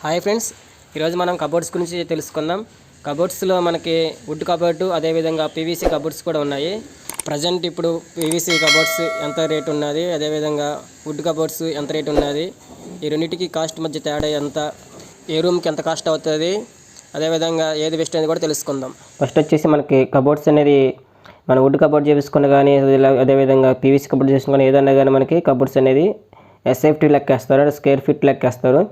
Hi friends, ఈరోజు మనం cupboards గురించి తెలుసుకుందాం. కబోర్డ్స్లో మనకి వుడ్ కబోర్డు అదేవిధంగా పీవీసీ కబోర్డ్స్ కూడా ఉన్నాయి. ప్రజెంట్ ఇప్పుడు పీవీసీ కబోర్డ్స్ ఎంత రేట్ ఉన్నది, అదేవిధంగా వుడ్ కబోర్డ్స్ ఎంత రేట్ ఉన్నది, ఈ రెండింటికి కాస్ట్ మధ్య తేడా ఎంత, ఏ రూమ్కి ఎంత కాస్ట్ అవుతుంది, అదేవిధంగా ఏది బెస్ట్ అనేది కూడా తెలుసుకుందాం. ఫస్ట్ వచ్చేసి మనకి కబోర్డ్స్ అనేది మన వుడ్ కబోర్డ్ చేసుకుని కానీ అదేవిధంగా పీవీసీ కబోర్డ్ చేసుకుని ఏదన్నా కానీ మనకి కబోర్డ్స్ అనేది ఎస్ఎఫ్టీ లెక్కేస్తారు, స్క్వేర్ ఫీట్ లెక్కేస్తారు.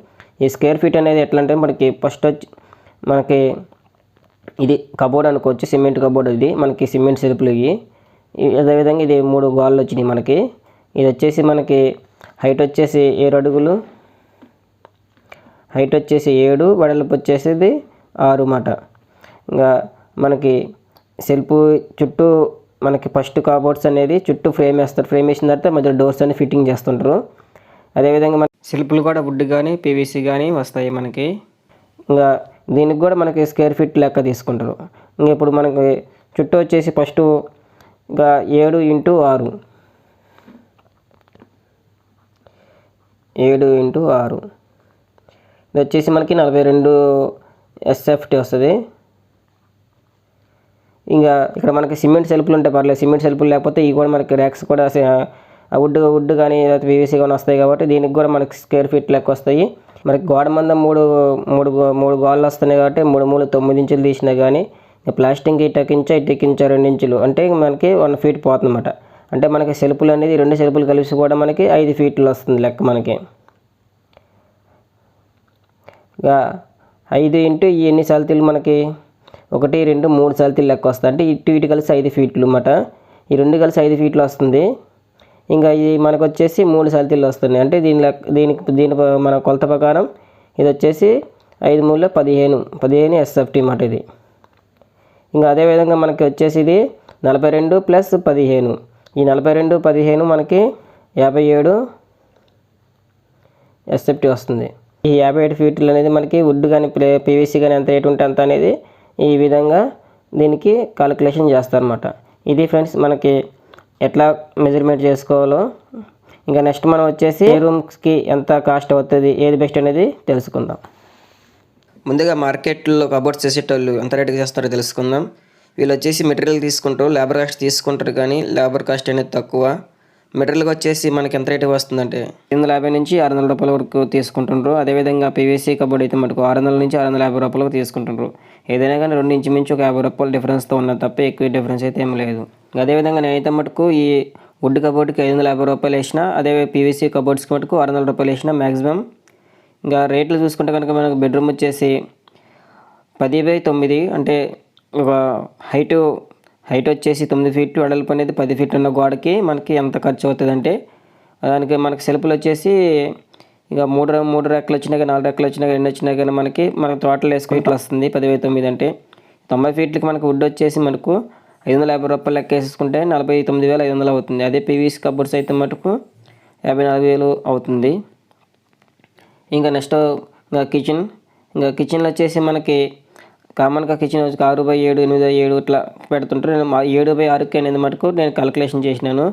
ఈ స్క్వేర్ ఫీట్ అనేది ఎట్లా అంటే మనకి ఫస్ట్ వచ్చి మనకి ఇది కబోర్డ్ అనుకోవచ్చు, సిమెంట్ కబోర్డ్. ఇది మనకి సిమెంట్ సెల్ఫ్లు ఇవి. అదేవిధంగా ఇది 3 గాళ్ళు వచ్చినాయి మనకి. ఇది వచ్చేసి మనకి హైట్ వచ్చేసి 7 అడుగులు, హైట్ వచ్చేసి 7, వెడల్పు వచ్చేసి 6 మాట. ఇంకా మనకి సెల్ఫ్ చుట్టూ మనకి ఫస్ట్ కబోర్డ్స్ అనేది చుట్టూ ఫ్రేమ్ వేస్తారు. ఫ్రేమ్ వేసిన తర్వాత మధ్య డోర్స్ అనేది ఫిట్టింగ్ చేస్తుంటారు. అదేవిధంగా మన సెల్ఫ్లు కూడా వుడ్ కానీ పీవీసీ కానీ వస్తాయి మనకి. ఇంకా దీనికి కూడా మనకి స్క్వేర్ ఫీట్ లెక్క తీసుకుంటారు. ఇంకా ఇప్పుడు మనకి చుట్టూ వచ్చేసి ఫస్ట్ ఇంకా 7 × 6, 7 × 6 ఇది వచ్చేసి మనకి 42 ఎస్ఎఫ్టీ వస్తుంది. ఇంకా ఇక్కడ మనకి సిమెంట్ సెల్ఫ్లు ఉంటే పర్లేదు, సిమెంట్ సెల్ఫ్లు లేకపోతే ఇవి కూడా మనకి ర్యాక్స్ కూడా వుడ్ కానీ లేకపోతే పీవీసీ కానీ వస్తాయి కాబట్టి దీనికి కూడా మనకి స్క్వేర్ ఫీట్ లెక్క వస్తాయి. మనకి గోడ మందం మూడు గోళ్ళు వస్తున్నాయి కాబట్టి 3 9 ఇంచులు తీసినా కానీ ప్లాస్టింగ్ ఇటకించా 2 ఇంచులు అంటే మనకి 1 ఫీట్ పోతుంది అన్నమాట. అంటే మనకి సెల్ఫ్లు అనేది 2 సెల్ఫ్లు కలిసి కూడా మనకి 5 ఫీట్లు వస్తుంది లెక్క మనకి. 5 × ఎన్ని సాల్తీలు మనకి 1 2 3 సాల్తీలు లెక్క వస్తుంది. అంటే ఇటు కలిసి 5 ఫీట్లు అన్నమాట. ఈ 2 కలిసి 5 ఫీట్లు వస్తుంది. ఇంకా ఇది మనకు వచ్చేసి 3 సాల్తీలు వస్తున్నాయి. అంటే దీని మన కొలత ప్రకారం ఇది వచ్చేసి 5 3 15 ఎస్ఎఫ్టీ అన్నమాట ఇది. ఇంకా అదేవిధంగా మనకి వచ్చేసి ఇది 42 + 15, ఈ 42 15 మనకి 57 ఎస్ఎఫ్టీ వస్తుంది. ఈ 57 ఫీట్లు అనేది మనకి వుడ్ కానీ పీవీసీ కానీ ఎంత రేటు ఉంటే అంత అనేది ఈ విధంగా దీనికి కాలిక్యులేషన్ చేస్తారన్నమాట. ఇది ఫ్రెండ్స్ మనకి ఎట్లా మెజర్మెంట్ చేసుకోవాలో. ఇంకా నెక్స్ట్ మనం వచ్చేసి ఏ రూమ్స్కి ఎంత కాస్ట్ అవుతుంది, ఏది బెస్ట్ అనేది తెలుసుకుందాం. ముందుగా మార్కెట్లో కబోర్డ్స్ చేసేటోళ్ళు ఎంత రేటుకి చేస్తారో తెలుసుకుందాం. వీళ్ళు వచ్చేసి మెటీరియల్ తీసుకుంటారు, లేబర్ కాస్ట్ తీసుకుంటారు, కానీ లేబర్ కాస్ట్ అనేది తక్కువ. మెటీరియల్కి వచ్చేసి మనకి ఎంత రేటు వస్తుందంటే 550 నుంచి 600 రూపాయల వరకు తీసుకుంటుండ్రు. అదేవిధంగా పీవీసీ కబోర్డ్ అయితే మటుకు 600 నుంచి 650 రూపాయలకు తీసుకుంటుండ్రు. ఏదైనా కానీ 2 ఇంచుమించు ఒక 50 రూపాయల డిఫరెన్స్తో ఉన్నది తప్ప ఎక్కువ డిఫరెన్స్ అయితే ఏం లేదు. అదేవిధంగా నేనైతే మటుకు ఈ వుడ్ కబోర్డ్కి 550 రూపాయలు వేసిన, అదే పీవీసీ కబోర్డ్స్కి మటుకు 600 రూపాయలు వేసిన మ్యాక్సిమం. ఇంకా రేట్లు చూసుకుంటే కనుక మనకు బెడ్రూమ్ వచ్చేసి 10/9, అంటే ఒక హైట్ వచ్చేసి 9 ఫీట్, వెడల్పు అనేది 10 ఫీట్ ఉన్న గోడకి మనకి ఎంత ఖర్చు అవుతుంది అంటే దానికి మనకి సెల్ఫ్లు వచ్చేసి ఇక 3 రెక్కలు వచ్చినా కానీ 4 రెక్కలు వచ్చినా కానీ 2 వచ్చినా కానీ మనకి టోటల్ వేసుకుని ఇట్లా వస్తుంది 10/9. అంటే 90 ఫీట్లకి మనకు వుడ్ వచ్చేసి మనకు 550 రూపాయలు లెక్క వేసుకుంటే 49,500 అవుతుంది. అదే పీవీసీ కబోర్డ్స్ అయితే మటుకు 54,000 అవుతుంది. ఇంకా నెక్స్ట్ కిచెన్లో వచ్చేసి మనకి కామన్గా కిచెన్ వచ్చి 6/7 8/7 ఇట్లా పెడుతుంటారు. నేను 7/6 అనేది మటుకు నేను క్యాలిక్యులేషన్ చేసినాను.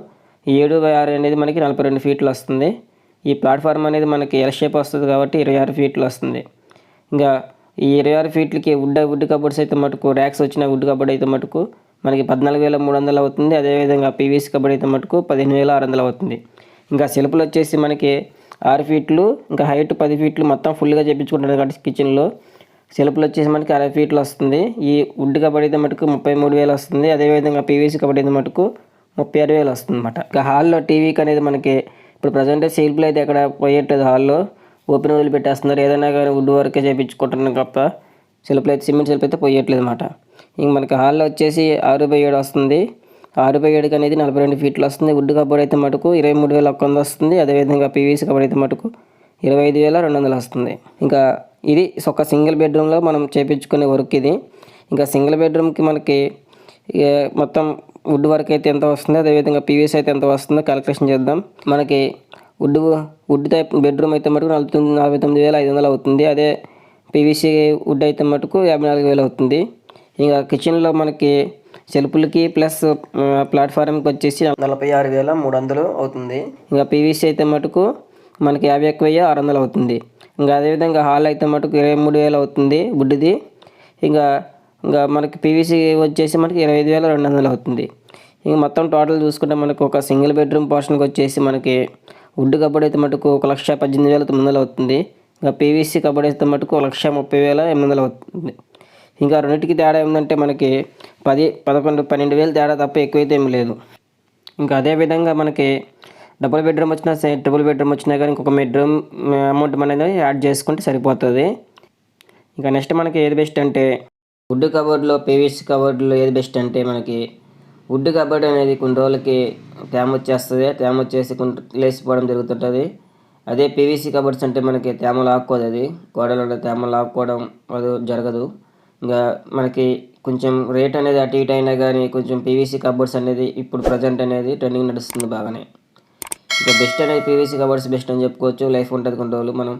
ఈ 7/6 అనేది మనకి 42 ఫీట్లు వస్తుంది. ఈ ప్లాట్ఫామ్ అనేది మనకి ఎల్ షేప్ వస్తుంది కాబట్టి 26 ఫీట్లు వస్తుంది. ఇంకా ఈ 26 ఫీట్లకి వుడ్ కబోర్డ్స్ అయితే మటుకు ర్యాక్స్ వచ్చిన వుడ్ కబోర్డ్ అయితే మటుకు మనకి 14,300 అవుతుంది. అదేవిధంగా పీవీసీ కబోర్డ్ అయితే మటుకు 15,600 అవుతుంది. ఇంకా సెల్ఫ్లు వచ్చేసి మనకి 6 ఫీట్లు, ఇంకా హైట్ 10 ఫీట్లు మొత్తం ఫుల్గా చేయించుకుంటారు కాబట్టి కిచెన్లో సెల్ఫ్లు వచ్చేసి మనకి 60 ఫీట్లు వస్తుంది. ఈ వుడ్ కబోర్డ్ అయితే మటుకు 33,000 వస్తుంది. అదేవిధంగా పీవీసీ కబోర్డ్ అయితే మటుకు 36,000 వస్తుంది అన్నమాట. ఇంకా హాల్లో టీవీకి అనేది మనకి ఇప్పుడు ప్రజెంట్ సెల్ఫ్లు అయితే ఎక్కడ పోయేట్లేదు, హాల్లో ఓపెన్ వదిలిపెట్టేస్తున్నారు. ఏదైనా కానీ వుడ్ వరకే చేయించుకుంటున్నాం తప్ప సెల్ఫ్లు అయితే సిమెంట్ సెల్ఫ్ అయితే పోయేట్లేదు అన్నమాట. ఇంక మనకి హాల్లో వచ్చేసి 6/7 వస్తుంది. 6/7 అనేది 42 ఫీట్లు వస్తుంది. వుడ్ కబోర్డ్ అయితే మటుకు 23,100 వస్తుంది. అదేవిధంగా పీవీసీ కబోర్డ్ అయితే మటుకు 25,200 వస్తుంది. ఇంకా ఇది ఒక సింగిల్ బెడ్రూమ్లో మనం చేయించుకునే వర్క్ ఇది. ఇంకా సింగిల్ బెడ్రూమ్కి మనకి మొత్తం వుడ్ వర్క్ అయితే ఎంత వస్తుంది, అదేవిధంగా పీవీసీ అయితే ఎంత వస్తుందో క్యాలిక్యులేషన్ చేద్దాం. మనకి వుడ్ టైప్ బెడ్రూమ్ అయితే మటుకు 49,500 అవుతుంది. అదే పీవీసీ వుడ్ అయితే మటుకు 54,000 అవుతుంది. ఇంకా కిచెన్లో మనకి సెల్ఫ్లకి ప్లస్ ప్లాట్ఫామ్కి వచ్చేసి 46,300 అవుతుంది. ఇంకా పీవీసీ అయితే మటుకు మనకి 50 ఎక్కువయ్యి 600 అవుతుంది. ఇంకా అదేవిధంగా హాల్ అయితే మటుకు 23,000 అవుతుంది వుడ్ది. ఇంకా మనకి పీవీసీ వచ్చేసి మనకి 25,200 అవుతుంది. ఇంక మొత్తం టోటల్ చూసుకుంటే మనకు ఒక సింగిల్ బెడ్రూమ్ పోర్షన్కి వచ్చేసి మనకి వుడ్ కబోర్డ్ అయితే మటుకు 1,18,900 అవుతుంది. ఇంకా పీవీసీ కబోర్డ్ అయితే మటుకు 1,30,800 అవుతుంది. ఇంకా రెండింటికి తేడా ఏంటంటే మనకి 10, 11, 12,000 తేడా తప్ప ఎక్కువైతే ఏమి లేదు. ఇంకా అదేవిధంగా మనకి డబుల్ బెడ్రూమ్ వచ్చినా ట్రిపుల్ బెడ్రూమ్ వచ్చినా కానీ ఇంకొక బెడ్రూమ్ అమౌంట్ అనేది యాడ్ చేసుకుంటే సరిపోతుంది. ఇంకా నెక్స్ట్ మనకి ఏది బెస్ట్ అంటే వుడ్ కబోర్డ్లో పీవీసీ కబోర్డ్లో ఏది బెస్ట్ అంటే మనకి వుడ్ కబోర్డ్ అనేది కొన్ని రోజులకి తేమ వచ్చేస్తుంది. తేమ వచ్చేసి లేచిపోవడం జరుగుతుంటుంది. అదే పీవీసీ కబోర్డ్స్ అంటే మనకి తేమ లాక్కోదు, అది గోడలో తేమ లాక్కోవడం అది జరగదు. ఇంకా మనకి కొంచెం రేట్ అనేది అటు ఇటు అయినా కానీ కొంచెం పీవీసీ కబోర్డ్స్ అనేది ఇప్పుడు ప్రజెంట్ అనేది ట్రెండింగ్ నడుస్తుంది బాగానే. ఇంకా బెస్ట్ అనేది పీవీసీ కబోర్డ్స్ బెస్ట్ అని చెప్పుకోవచ్చు. లైఫ్ ఉంటుంది కొన్ని రోజులు, మనం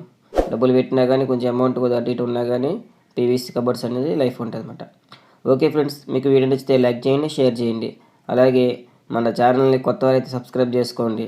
డబ్బులు పెట్టినా కానీ కొంచెం అమౌంట్ కొద్దిగా అటు ఇటు ఉన్నా కానీ పీవీసీ కబోర్డ్స్ అనేది లైఫ్ ఉంటుంది అనమాట. ఓకే ఫ్రెండ్స్, మీకు వీడియో నచ్చితే లైక్ చేయండి, షేర్ చేయండి. అలాగే మన ఛానల్ని కొత్త వారైతే సబ్స్క్రైబ్ చేసుకోండి.